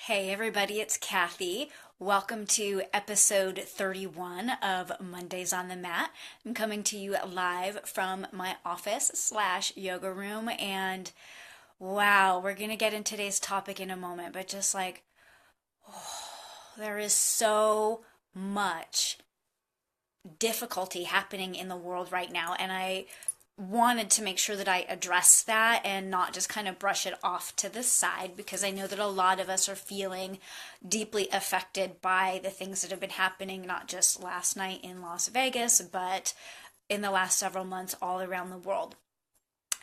Hey everybody, it's Kathy. Welcome to episode 31 of Mondays on the Mat. I'm coming to you live from my office slash yoga room, and wow, we're gonna get into today's topic in a moment, but just like, there is so much difficulty happening in the world right now, and I wanted to make sure that I address that and not just kind of brush it off to the side, because I know that a lot of us are feeling deeply affected by the things that have been happening, not just last night in Las Vegas, but in the last several months all around the world.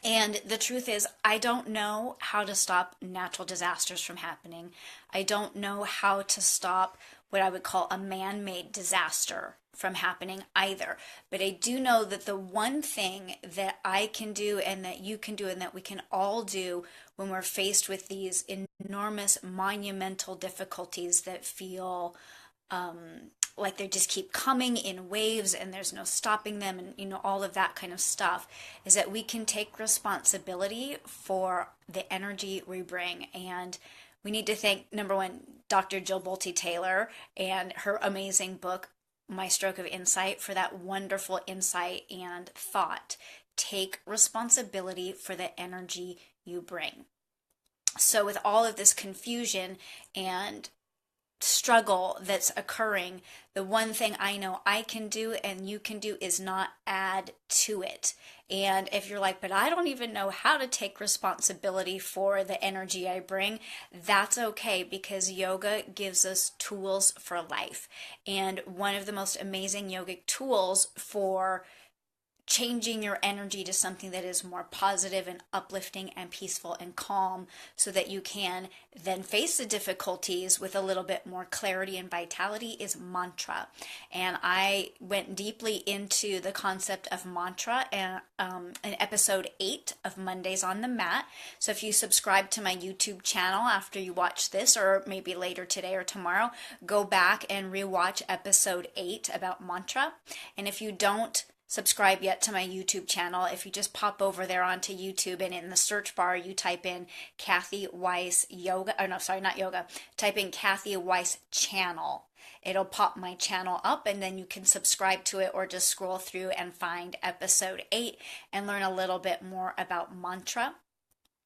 And the truth is, I don't know how to stop natural disasters from happening. I don't know how to stop what I would call a man made disaster from happening either. But I do know that the one thing that I can do and that you can do and that we can all do when we're faced with these enormous, monumental difficulties that feel like they just keep coming in waves and there's no stopping them, and all of that kind of stuff, is that we can take responsibility for the energy we bring. And we need to thank, number one, Dr. Jill Bolte Taylor and her amazing book My Stroke of Insight, for that wonderful insight and thought. Take responsibility for the energy you bring. So with all of this confusion and struggle that's occurring, the one thing I know I can do and you can do is not add to it. And if you're like, but I don't even know how to take responsibility for the energy I bring, that's okay, because yoga gives us tools for life. And one of the most amazing yogic tools for changing your energy to something that is more positive and uplifting and peaceful and calm, so that you can then face the difficulties with a little bit more clarity and vitality, is mantra. And I went deeply into the concept of mantra in episode 8 of Mondays on the Mat. So if you subscribe to my YouTube channel after you watch this, or maybe later today or tomorrow, go back and rewatch episode 8 about mantra. And if you don't subscribe yet to my YouTube channel, if you just pop over there onto YouTube and in the search bar you type in Kathy Weiss Yoga, oh no, sorry, not yoga, type in Kathy Weiss channel. It'll pop my channel up, and then you can subscribe to it or just scroll through and find episode 8 and learn a little bit more about mantra.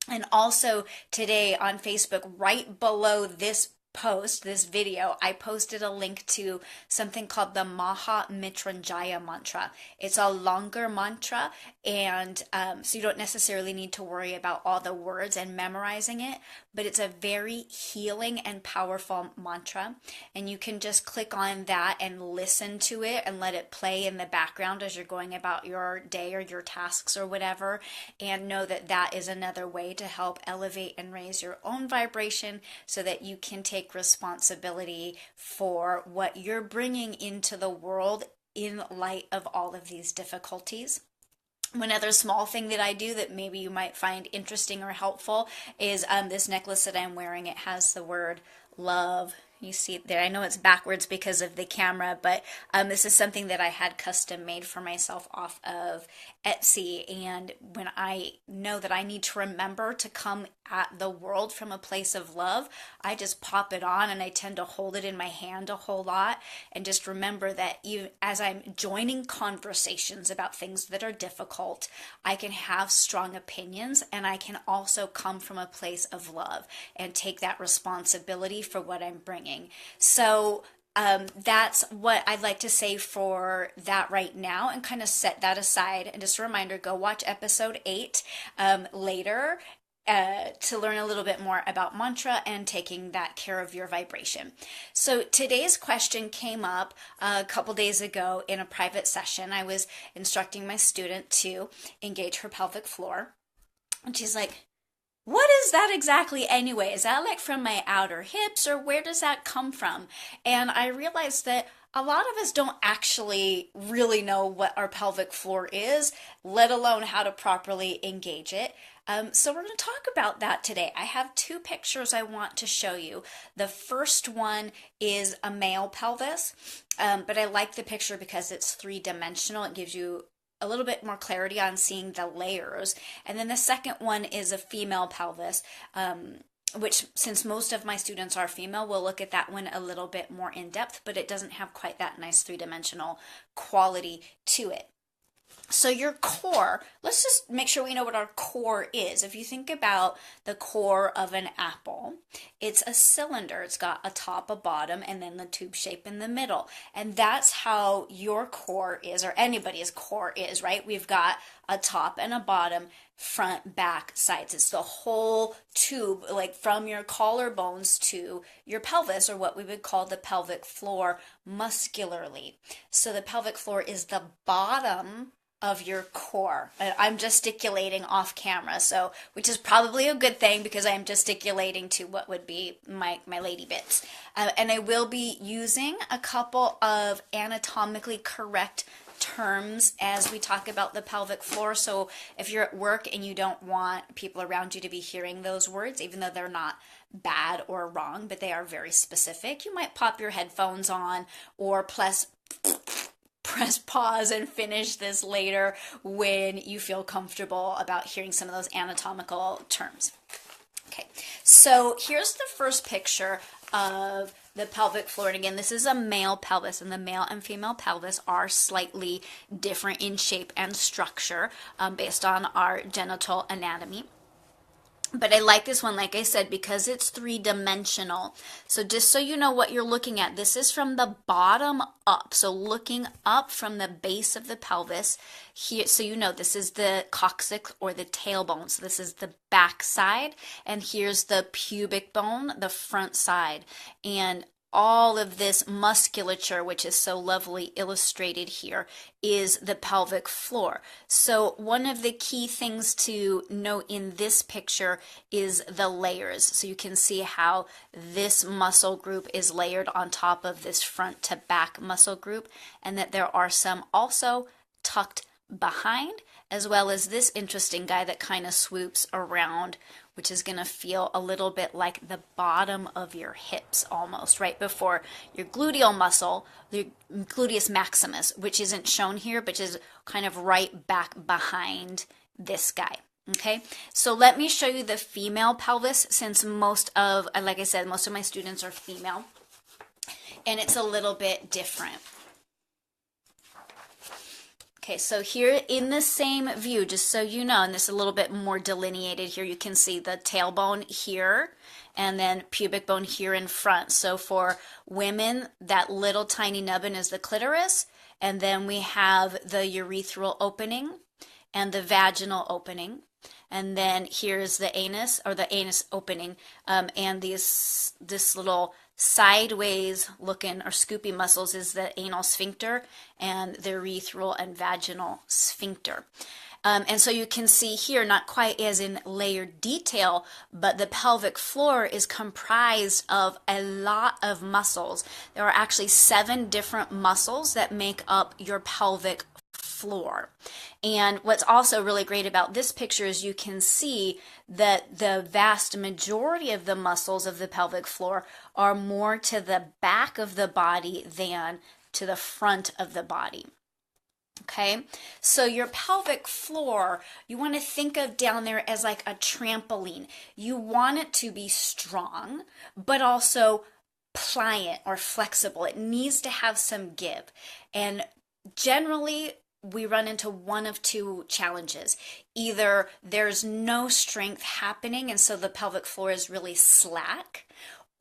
And also today on Facebook, right below this video, I posted a link to something called the Maha Mrityunjaya mantra. It's a longer mantra, and so you don't necessarily need to worry about all the words and memorizing it, but it's a very healing and powerful mantra. And you can just click on that and listen to it and let it play in the background as you're going about your day or your tasks or whatever, and know that that is another way to help elevate and raise your own vibration, so that you can take responsibility for what you're bringing into the world in light of all of these difficulties. One other small thing that I do that maybe you might find interesting or helpful is this necklace that I'm wearing. It has the word love. You see it there. I know it's backwards because of the camera, but this is something that I had custom made for myself off of Etsy. And when I know that I need to remember to come at the world from a place of love, I just pop it on, and I tend to hold it in my hand a whole lot, and just remember that even as I'm joining conversations about things that are difficult, I can have strong opinions, and I can also come from a place of love and take that responsibility for what I'm bringing. So that's what I'd like to say for that right now, and kind of set that aside. And just a reminder, go watch episode 8 later to learn a little bit more about mantra and taking that care of your vibration. So today's question came up a couple days ago in a private session. I was instructing my student to engage her pelvic floor, and she's like, what is that exactly anyway? Is that like from my outer hips, or where does that come from? And I realized that a lot of us don't actually really know what our pelvic floor is, let alone how to properly engage it. So we're going to talk about that today. I have 2 pictures I want to show you. The first one is a male pelvis, but I like the picture because it's 3-dimensional. It gives you a little bit more clarity on seeing the layers. And then the second one is a female pelvis. which since most of my students are female, we'll look at that one a little bit more in depth, but it doesn't have quite that nice three-dimensional quality to it. So your core, let's just make sure we know what our core is. If you think about the core of an apple, it's a cylinder. It's got a top, a bottom, and then the tube shape in the middle. And that's how your core is, or anybody's core is, right? We've got a top and a bottom, front, back, sides. It's the whole tube, like from your collarbones to your pelvis, or what we would call the pelvic floor muscularly. So the pelvic floor is the bottom of your core. I'm gesticulating off camera, so which is probably a good thing because I'm gesticulating to what would be my lady bits. And I will be using a couple of anatomically correct terms as we talk about the pelvic floor. So if you're at work and you don't want people around you to be hearing those words, even though they're not bad or wrong, but they are very specific, you might pop your headphones on or press pause and finish this later when you feel comfortable about hearing some of those anatomical terms. Okay, so here's the first picture of the pelvic floor. And again, this is a male pelvis, and the male and female pelvis are slightly different in shape and structure based on our genital anatomy. But I like this one, like I said, because it's three-dimensional. So just so you know what you're looking at, this is from the bottom up. So looking up from the base of the pelvis here, so you know this is the coccyx or the tailbone. So this is the back side, and here's the pubic bone, the front side. And all of this musculature, which is so lovely illustrated here, is the pelvic floor. So one of the key things to note in this picture is the layers. So you can see how this muscle group is layered on top of this front to back muscle group, and that there are some also tucked behind, as well as this interesting guy that kind of swoops around, which is going to feel a little bit like the bottom of your hips almost, right before your gluteal muscle, the gluteus maximus, which isn't shown here, but is kind of right back behind this guy. Okay, so let me show you the female pelvis, since most of, like I said, most of my students are female, and it's a little bit different. Okay, so here in the same view, just so you know, and this is a little bit more delineated here, you can see the tailbone here and then pubic bone here in front. So for women, that little tiny nubbin is the clitoris, and then we have the urethral opening and the vaginal opening. And then here's the anus, or the anus opening, and this little sideways looking or scoopy muscles is the anal sphincter and the urethral and vaginal sphincter. And so you can see here, not quite as in layered detail, but the pelvic floor is comprised of a lot of muscles. There are actually 7 different muscles that make up your pelvic floor. And what's also really great about this picture is you can see that the vast majority of the muscles of the pelvic floor are more to the back of the body than to the front of the body. Okay, so your pelvic floor, you want to think of down there as like a trampoline. You want it to be strong, but also pliant or flexible. It needs to have some give. And generally, we run into one of 2 challenges. Either there's no strength happening, and so the pelvic floor is really slack,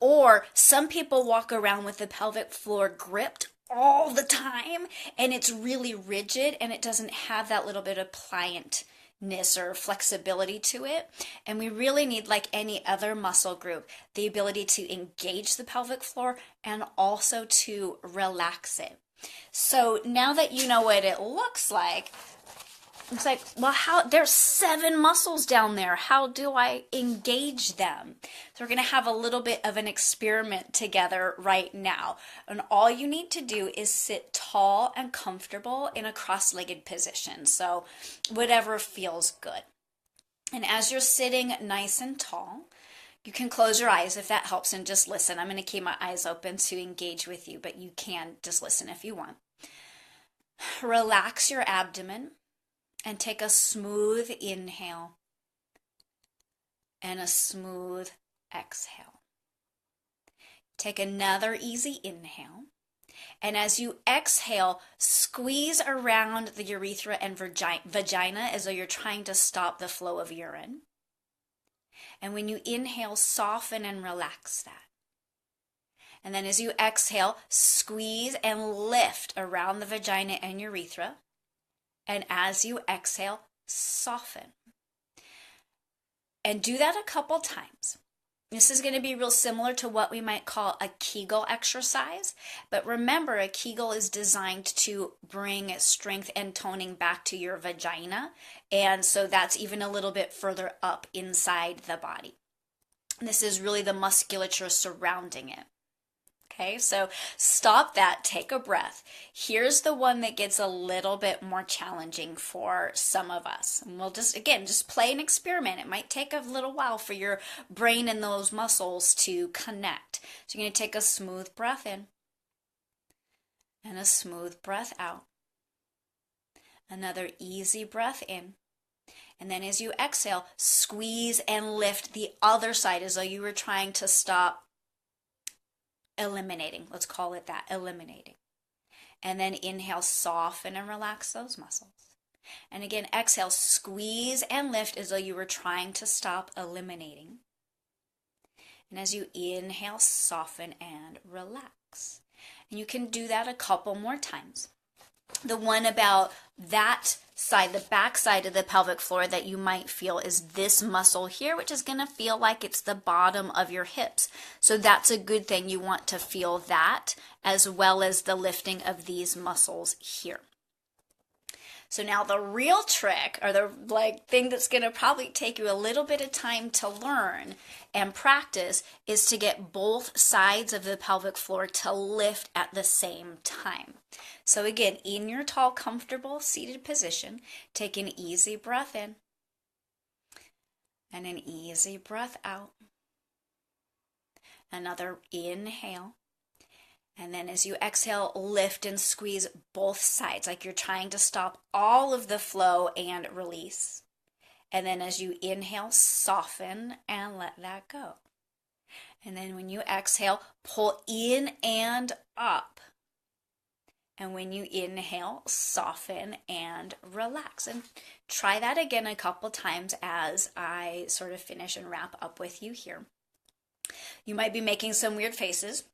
or some people walk around with the pelvic floor gripped all the time, and it's really rigid, and it doesn't have that little bit of pliantness or flexibility to it. And we really need, like any other muscle group, the ability to engage the pelvic floor and also to relax it. So now that you know what it looks like, it's like, well, there's 7 muscles down there. How do I engage them? So we're going to have a little bit of an experiment together right now. And all you need to do is sit tall and comfortable in a cross-legged position. So whatever feels good. And as you're sitting nice and tall, you can close your eyes if that helps and just listen. I'm going to keep my eyes open to engage with you, but you can just listen if you want. Relax your abdomen and take a smooth inhale and a smooth exhale. Take another easy inhale. And as you exhale, squeeze around the urethra and vagina as though you're trying to stop the flow of urine. And when you inhale, soften and relax that. And then as you exhale, squeeze and lift around the vagina and urethra. And as you exhale, soften. And do that a couple times. This is going to be real similar to what we might call a Kegel exercise. But remember, a Kegel is designed to bring strength and toning back to your vagina. And so that's even a little bit further up inside the body. This is really the musculature surrounding it. Okay, so stop that, take a breath. Here's the one that gets a little bit more challenging for some of us. And we'll just play and experiment. It might take a little while for your brain and those muscles to connect. So you're going to take a smooth breath in and a smooth breath out. Another easy breath in. And then as you exhale, squeeze and lift the other side as though you were trying to stop eliminating. Let's call it that, eliminating. And then inhale, soften and relax those muscles. And again, exhale, squeeze and lift as though you were trying to stop eliminating. And as you inhale, soften and relax. And you can do that a couple more times. The one about that side, the back side of the pelvic floor that you might feel is this muscle here, which is going to feel like it's the bottom of your hips. So that's a good thing. You want to feel that as well as the lifting of these muscles here. So now the real trick, or the thing that's going to probably take you a little bit of time to learn and practice, is to get both sides of the pelvic floor to lift at the same time. So again, in your tall, comfortable seated position, take an easy breath in and an easy breath out. Another inhale. And then as you exhale, lift and squeeze both sides like you're trying to stop all of the flow and release. And then as you inhale, soften and let that go. And then when you exhale, pull in and up. And when you inhale, soften and relax. And try that again a couple times as I sort of finish and wrap up with you here. You might be making some weird faces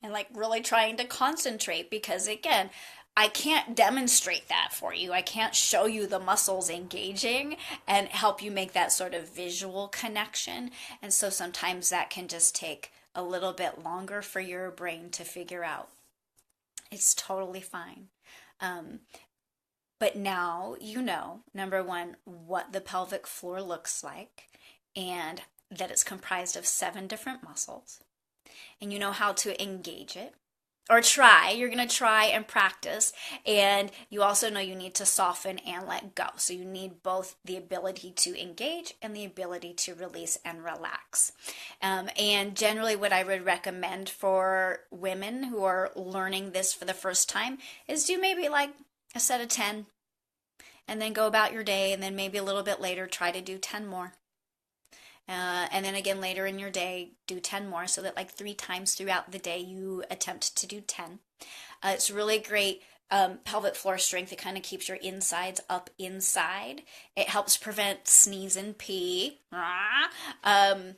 and really trying to concentrate because, again, I can't demonstrate that for you. I can't show you the muscles engaging and help you make that sort of visual connection. And so sometimes that can just take a little bit longer for your brain to figure out. It's totally fine. But now you know, number one, what the pelvic floor looks like and that it's comprised of 7 different muscles. And you know how to engage it. Or try. You're going to try and practice. And you also know you need to soften and let go. So you need both the ability to engage and the ability to release and relax. And generally what I would recommend for women who are learning this for the first time is do maybe a set of 10. And then go about your day. And then maybe a little bit later try to do 10 more. And then again later in your day, do 10 more so that 3 times throughout the day you attempt to do 10. It's really great pelvic floor strength. It kind of keeps your insides up inside. It helps prevent sneeze and pee. And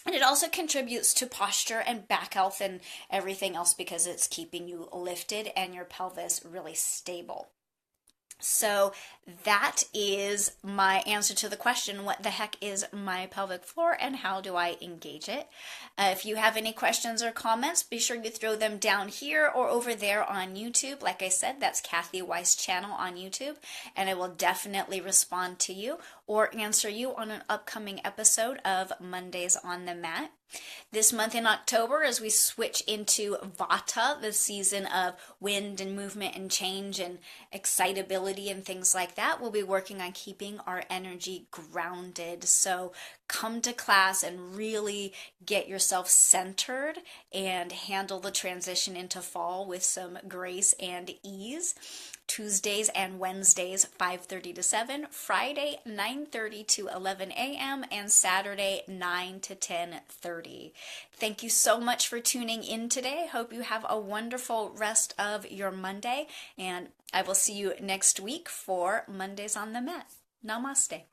it also contributes to posture and back health and everything else because it's keeping you lifted and your pelvis really stable. So that is my answer to the question, what the heck is my pelvic floor and how do I engage it? If you have any questions or comments, be sure you throw them down here or over there on YouTube. Like I said, that's Kathy Weiss channel on YouTube, and I will definitely respond to you or answer you on an upcoming episode of Mondays on the Mat. this month in October, as we switch into Vata, the season of wind and movement and change and excitability and things like that, we'll be working on keeping our energy grounded. So come to class and really get yourself centered and handle the transition into fall with some grace and ease. Tuesdays and Wednesdays 5:30 to 7, Friday 9:30 to 11 a.m., and Saturday 9 to 10:30. Thank you so much for tuning in today. Hope you have a wonderful rest of your Monday, and I will see you next week for Mondays on the Mat. Namaste.